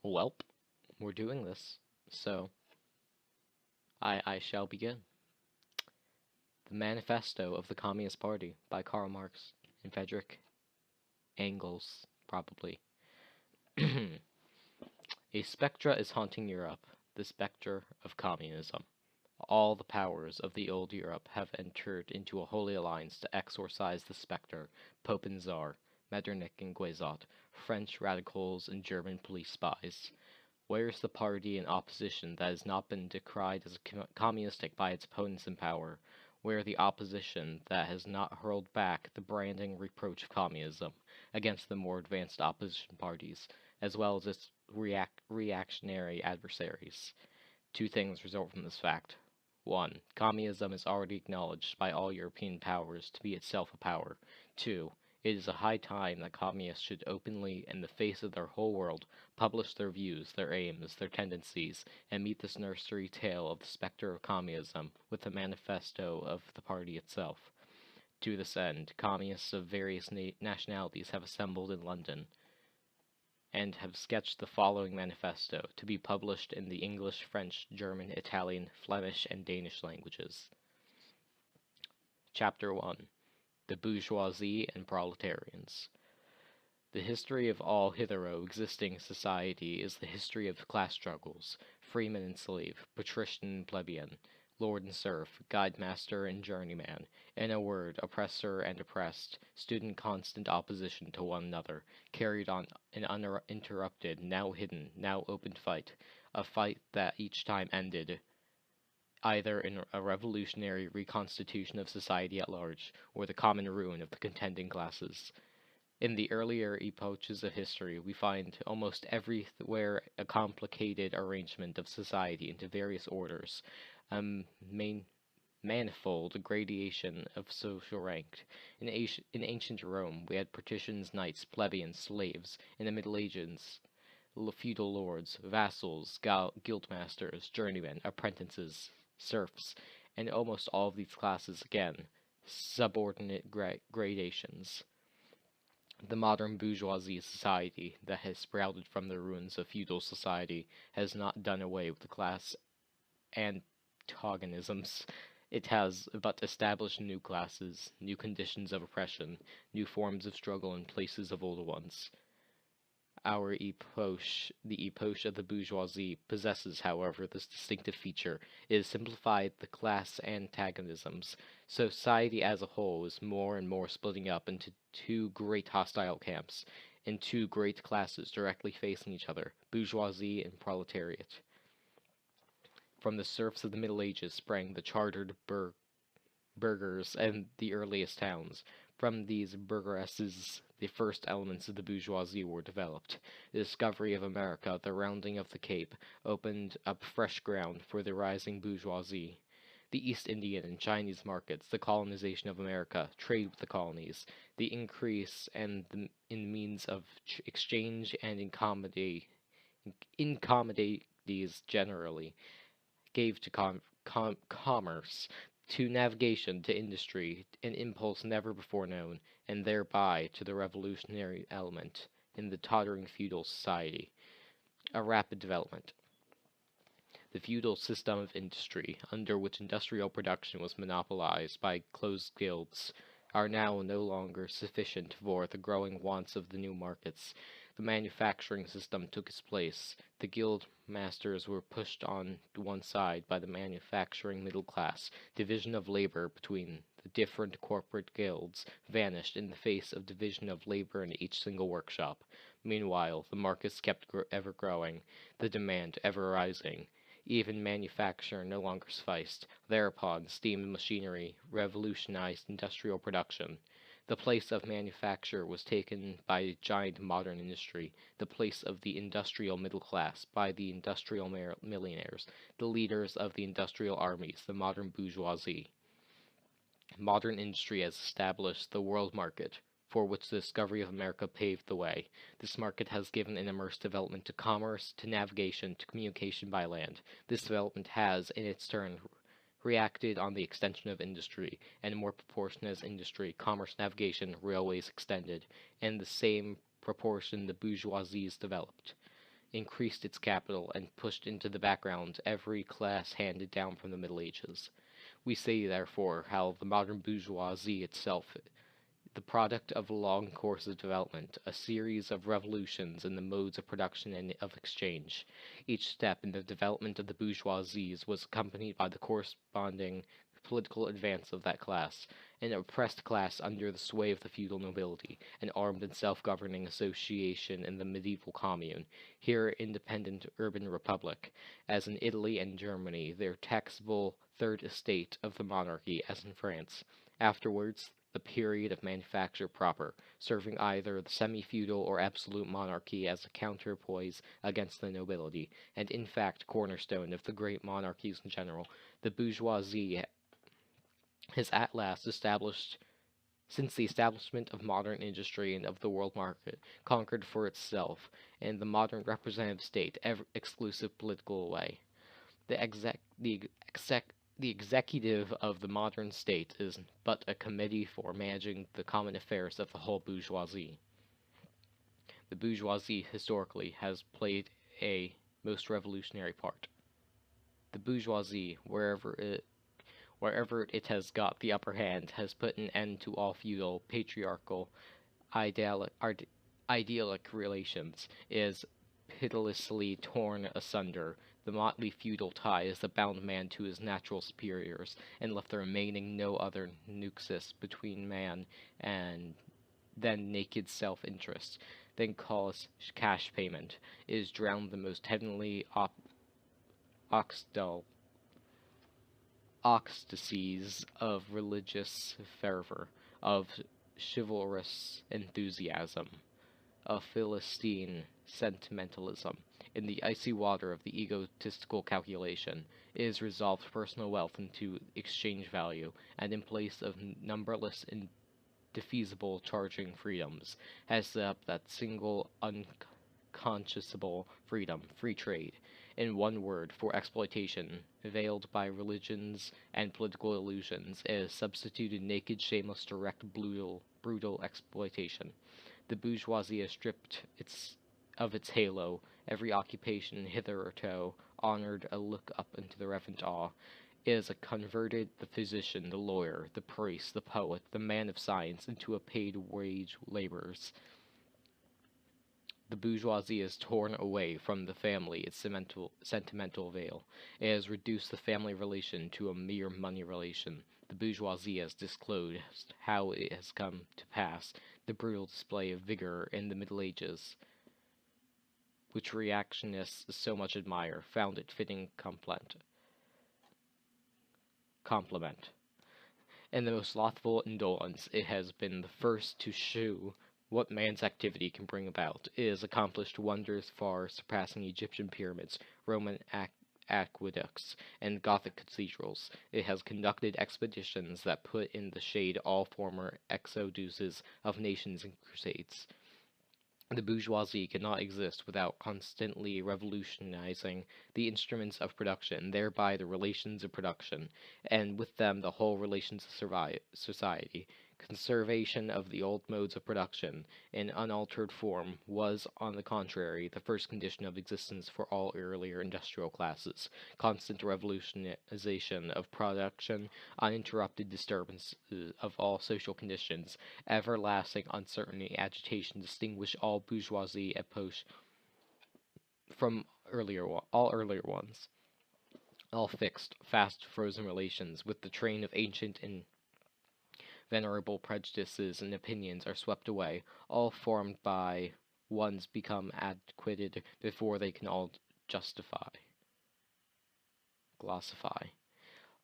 Welp, we're doing this, so I shall begin. The Manifesto of the Communist Party by Karl Marx and Friedrich Engels, probably. A spectre is haunting Europe, the spectre of communism. All the powers of the old Europe have entered into a holy alliance to exorcise the spectre, Pope and Tsar, Metternich and Guizot, French radicals and German police spies. Where is the party in opposition that has not been decried as communistic by its opponents in power? Where the opposition that has not hurled back the branding reproach of communism against the more advanced opposition parties, as well as its reactionary adversaries? Two things result from this fact. 1. Communism is already acknowledged by all European powers to be itself a power. 2. It is a high time that communists should openly, in the face of their whole world, publish their views, their aims, their tendencies, and meet this nursery tale of the specter of communism with the manifesto of the party itself. To this end, communists of various nationalities have assembled in London and have sketched the following manifesto, to be published in the English, French, German, Italian, Flemish, and Danish languages. Chapter 1. The Bourgeoisie and Proletarians. The history of all hitherto existing society is the history of class struggles, freeman and slave, patrician and plebeian, lord and serf, guide master and journeyman, in a word, oppressor and oppressed, stood in constant opposition to one another, carried on an uninterrupted, now hidden, now open fight, a fight that each time ended either in a revolutionary reconstitution of society at large, or the common ruin of the contending classes. In the earlier epochs of history, we find almost everywhere a complicated arrangement of society into various orders, a manifold gradation of social rank. In ancient Rome, we had patricians, knights, plebeians, slaves. In the Middle Ages, feudal lords, vassals, guildmasters, journeymen, apprentices, serfs, and almost all of these classes again, subordinate gradations. The modern bourgeoisie society that has sprouted from the ruins of feudal society has not done away with the class antagonisms. It has but established new classes, new conditions of oppression, new forms of struggle in places of old ones. Our epoch, the epoch of the bourgeoisie, possesses, however, this distinctive feature. It has simplified the class antagonisms. Society as a whole is more and more splitting up into two great hostile camps, in two great classes directly facing each other, bourgeoisie and proletariat. From the serfs of the Middle Ages sprang the chartered burghers and the earliest towns. From these burgesses the first elements of the bourgeoisie were developed. The discovery of America, the rounding of the Cape, opened up fresh ground for the rising bourgeoisie. The East Indian and Chinese markets, the colonization of America, trade with the colonies, the increase in means of exchange and incommodities generally, gave to commerce, to navigation, to industry, an impulse never before known, and thereby to the revolutionary element in the tottering feudal society. A rapid development. The feudal system of industry, under which industrial production was monopolized by closed guilds, are now no longer sufficient for the growing wants of the new markets. The manufacturing system took its place. The guild masters were pushed on one side by the manufacturing middle class. Division of labor between the different corporate guilds vanished in the face of division of labor in each single workshop. Meanwhile, the markets kept ever growing, the demand ever rising. Even manufacture no longer sufficed. Thereupon, steam machinery revolutionized industrial production. The place of manufacture was taken by giant modern industry, the place of the industrial middle class by the industrial millionaires, the leaders of the industrial armies, the modern bourgeoisie. Modern industry has established the world market, for which the discovery of America paved the way. This market has given an immense development to commerce, to navigation, to communication by land. This development has, in its turn, reacted on the extension of industry, and in more proportion as industry, commerce, navigation, railways extended, and the same proportion the bourgeoisie is developed. increased its capital, and pushed into the background every class handed down from the Middle Ages. We see, therefore, how the modern bourgeoisie itself, the product of a long course of development, a series of revolutions in the modes of production and of exchange. Each step in the development of the bourgeoisies was accompanied by the corresponding political advance of that class, an oppressed class under the sway of the feudal nobility, an armed and self-governing association in the medieval commune, here independent urban republic, as in Italy and Germany, their taxable third estate of the monarchy, as in France. Afterwards, the period of manufacture proper, serving either the semi-feudal or absolute monarchy as a counterpoise against the nobility, and in fact cornerstone of the great monarchies in general. The bourgeoisie has at last established, since the establishment of modern industry and of the world market, conquered for itself, in the modern representative state, exclusive political way. The executive of the modern state is but a committee for managing the common affairs of the whole bourgeoisie. The bourgeoisie historically has played a most revolutionary part. The bourgeoisie, wherever it has got the upper hand, has put an end to all feudal, patriarchal, idyllic relations, is pitilessly torn asunder the motley feudal ties that bound man to his natural superiors, and left there remaining no other nexus between man and than naked self-interest, then calls cash payment, is drowned the most heavenly ecstasies of religious fervor, of chivalrous enthusiasm, of Philistine sentimentalism. In the icy water of the egotistical calculation, it is resolved personal wealth into exchange value, and in place of numberless indefeasible charging freedoms, has set up that single unconscionable freedom, free trade. In one word, for exploitation, veiled by religions and political illusions, it has substituted naked, shameless, direct, brutal exploitation. The bourgeoisie has stripped of its halo every occupation hitherto honored a look up into the reverent awe. It has converted the physician, the lawyer, the priest, the poet, the man of science into a paid wage laborers. The bourgeoisie has torn away from the family its sentimental veil. It has reduced the family relation to a mere money relation. The bourgeoisie has disclosed how it has come to pass the brutal display of vigor in the Middle Ages, which reactionists so much admire, found it fitting compliment. In the most slothful indolence, it has been the first to shew what man's activity can bring about. It has accomplished wonders far surpassing Egyptian pyramids, Roman aqueducts, and Gothic cathedrals. It has conducted expeditions that put in the shade all former exoduses of nations and crusades. The bourgeoisie cannot exist without constantly revolutionizing the instruments of production, thereby the relations of production, and with them the whole relations of society. Conservation of the old modes of production in unaltered form was, on the contrary, the first condition of existence for all earlier industrial classes. Constant revolutionization of production, uninterrupted disturbance of all social conditions, everlasting uncertainty, agitation distinguish all bourgeoisie epochs from all earlier ones. All fixed, fast, frozen relations with the train of ancient and venerable prejudices and opinions are swept away, all formed by ones become antiquated before they can all glossify.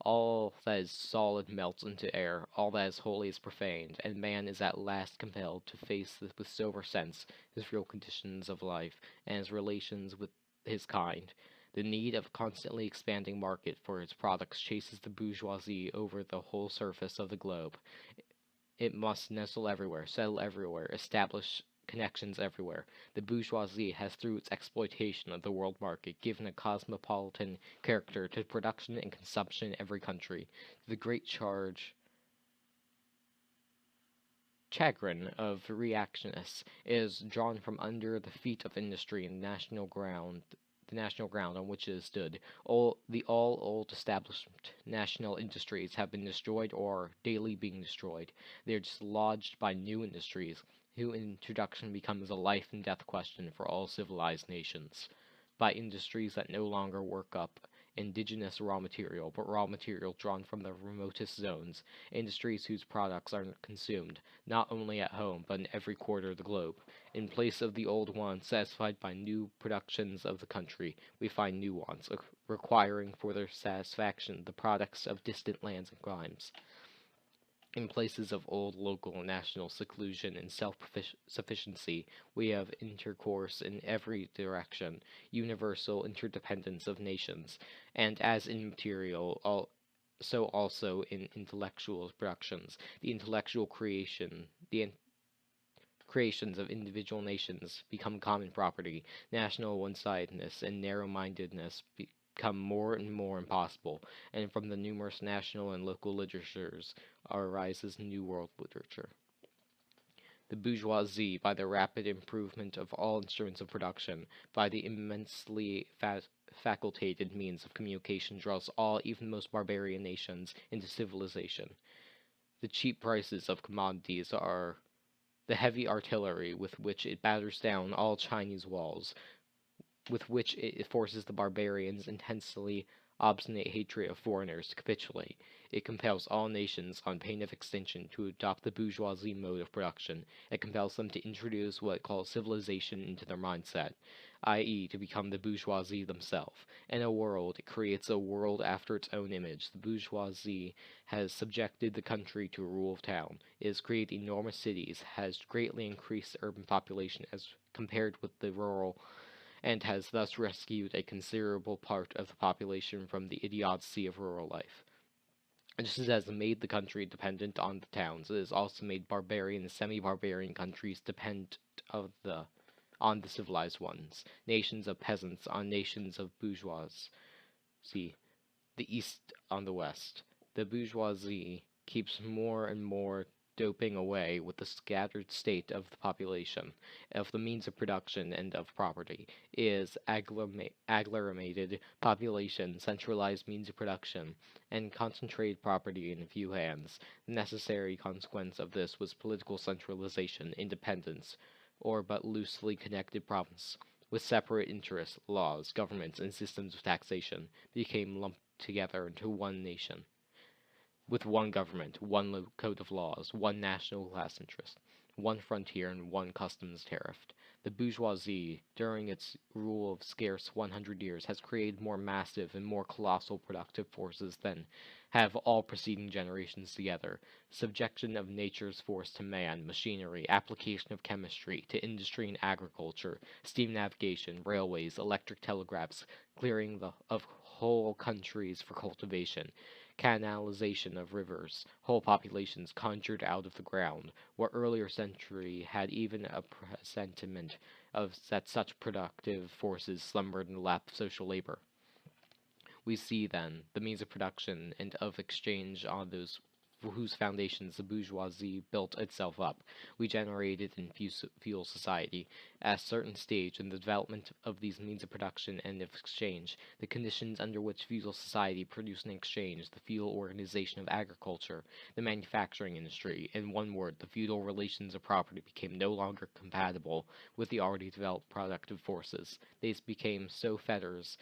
All that is solid melts into air, all that is holy is profaned, and man is at last compelled to face with sober sense his real conditions of life, and his relations with his kind. The need of a constantly expanding market for its products chases the bourgeoisie over the whole surface of the globe. It must nestle everywhere, settle everywhere, establish connections everywhere. The bourgeoisie has, through its exploitation of the world market, given a cosmopolitan character to production and consumption in every country. The great charge chagrin of reactionists is drawn from under the feet of industry and the national ground on which it stood. All old established national industries have been destroyed or are daily being destroyed. They are dislodged by new industries, whose introduction becomes a life and death question for all civilized nations. By industries that no longer work up indigenous raw material, but raw material drawn from the remotest zones, industries whose products are consumed, not only at home, but in every quarter of the globe. In place of the old wants satisfied by new productions of the country, we find new wants, requiring for their satisfaction the products of distant lands and climes. In places of old local and national seclusion and self-sufficiency, we have intercourse in every direction, universal interdependence of nations, and as in material, so also in intellectual productions, the creations of individual nations become common property. National one-sidedness and narrow-mindedness become more and more impossible, and from the numerous national and local literatures arises new world literature. The bourgeoisie, by the rapid improvement of all instruments of production, by the immensely facultated means of communication, draws all, even most barbarian nations, into civilization. The cheap prices of commodities are the heavy artillery with which it batters down all Chinese walls, with which it forces the barbarians' intensely obstinate hatred of foreigners to capitulate. It compels all nations, on pain of extinction, to adopt the bourgeoisie mode of production. It compels them to introduce what it calls civilization into their mindset, i.e., to become the bourgeoisie themselves. In a world, it creates a world after its own image. The bourgeoisie has subjected the country to a rule of town. It has created enormous cities, has greatly increased the urban population as compared with the rural, and has thus rescued a considerable part of the population from the idiocy of rural life. Just as it has made the country dependent on the towns, it has also made barbarian and semi-barbarian countries dependent on the civilized ones, nations of peasants on nations of bourgeois. See, the East on the West. The bourgeoisie keeps more and more doping away with the scattered state of the population, of the means of production and of property, is agglomerated population, centralized means of production, and concentrated property in a few hands. The necessary consequence of this was political centralization, independence, or but loosely connected province, with separate interests, laws, governments, and systems of taxation, became lumped together into one nation, with one government, one code of laws, one national class interest, one frontier, and one customs tariff. The bourgeoisie, during its rule of scarce 100 years, has created more massive and more colossal productive forces than have all preceding generations together. Subjection of nature's force to man, machinery, application of chemistry to industry and agriculture, steam navigation, railways, electric telegraphs, clearing of whole countries for cultivation, canalization of rivers, whole populations conjured out of the ground. What earlier century had even a presentiment of that such productive forces slumbered in the lap of social labor? We see, then, the means of production and of exchange on those whose foundations the bourgeoisie built itself up. We generated in feudal society. At a certain stage in the development of these means of production and of exchange, the conditions under which feudal society produced and exchanged, the feudal organization of agriculture, the manufacturing industry, in one word, the feudal relations of property became no longer compatible with the already developed productive forces. These became so fetters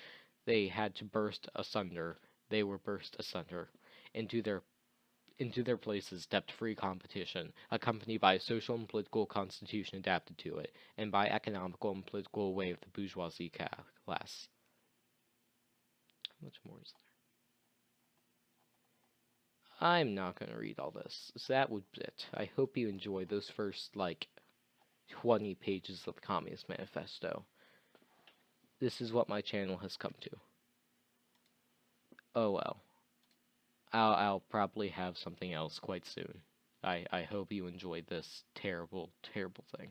they had to burst asunder. They were burst asunder. Into their places stepped free competition, accompanied by a social and political constitution adapted to it, and by economical and political way of the bourgeoisie class. How much more is there? I'm not going to read all this. So that was it. I hope you enjoyed those first, 20 pages of the Communist Manifesto. This is what my channel has come to. Oh well. I'll probably have something else quite soon. I hope you enjoyed this terrible, terrible thing.